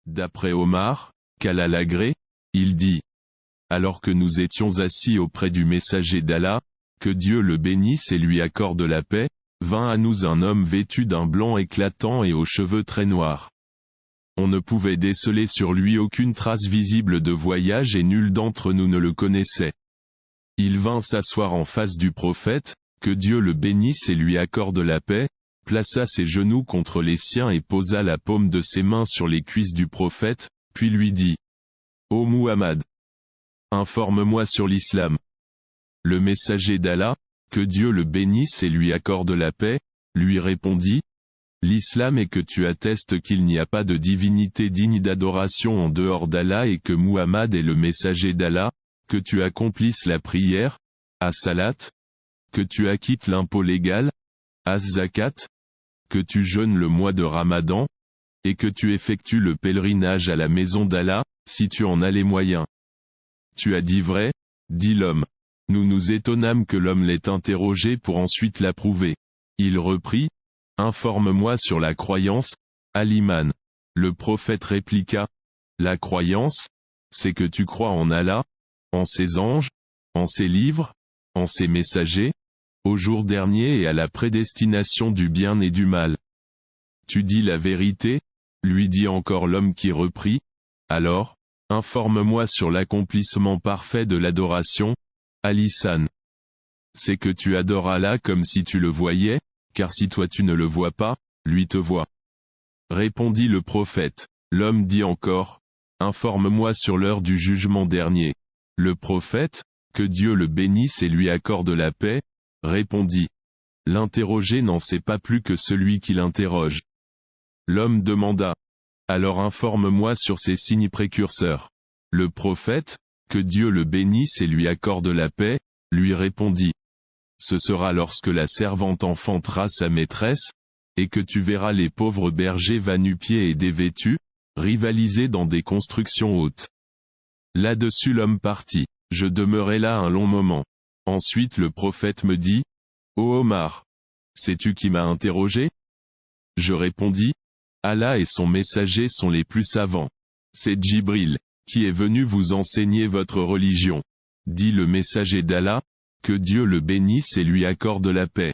D'après Omar, qu'Allah l'agrée, il dit. Alors que nous étions assis auprès du messager d'Allah, que Dieu le bénisse et lui accorde la paix, vint à nous un homme vêtu d'un blanc éclatant et aux cheveux très noirs. On ne pouvait déceler sur lui aucune trace visible de voyage et nul d'entre nous ne le connaissait. Il vint s'asseoir en face du prophète, que Dieu le bénisse et lui accorde la paix, plaça ses genoux contre les siens et posa la paume de ses mains sur les cuisses du prophète, puis lui dit : Ô Muhammad, informe-moi sur l'islam. Le messager d'Allah, que Dieu le bénisse et lui accorde la paix, lui répondit : L'islam est que tu attestes qu'il n'y a pas de divinité digne d'adoration en dehors d'Allah et que Muhammad est le messager d'Allah, que tu accomplisses la prière, as-salat, que tu acquittes l'impôt légal, az-zakat, que tu jeûnes le mois de Ramadan, et que tu effectues le pèlerinage à la maison d'Allah, si tu en as les moyens. Tu as dit vrai, dit l'homme. Nous nous étonnâmes que l'homme l'ait interrogé pour ensuite l'approuver. Il reprit : Informe-moi sur la croyance, al-Iman. Le prophète répliqua : La croyance, c'est que tu crois en Allah, en ses anges, en ses livres, en ses messagers, au jour dernier et à la prédestination du bien et du mal. Tu dis la vérité, lui dit encore l'homme qui reprit : Alors, informe-moi sur l'accomplissement parfait de l'adoration, al-Ihsan. C'est que tu adores Allah comme si tu le voyais, car si toi tu ne le vois pas, lui te voit. Répondit le prophète. L'homme dit encore : Informe-moi sur l'heure du jugement dernier. Le prophète, que Dieu le bénisse et lui accorde la paix, répondit : L'interrogé n'en sait pas plus que celui qui l'interroge. L'homme demanda : Alors informe-moi sur ces signes précurseurs. Le prophète, que Dieu le bénisse et lui accorde la paix, lui répondit : Ce sera lorsque la servante enfantera sa maîtresse, et que tu verras les pauvres bergers va-nu-pieds et dévêtus, rivaliser dans des constructions hautes. Là-dessus l'homme partit. Je demeurai là un long moment. Ensuite le prophète me dit : Ô Omar, sais-tu qui m'a interrogé ? Je répondis : Allah et son messager sont les plus savants. C'est Djibril, qui est venu vous enseigner votre religion. Dit le messager d'Allah, que Dieu le bénisse et lui accorde la paix.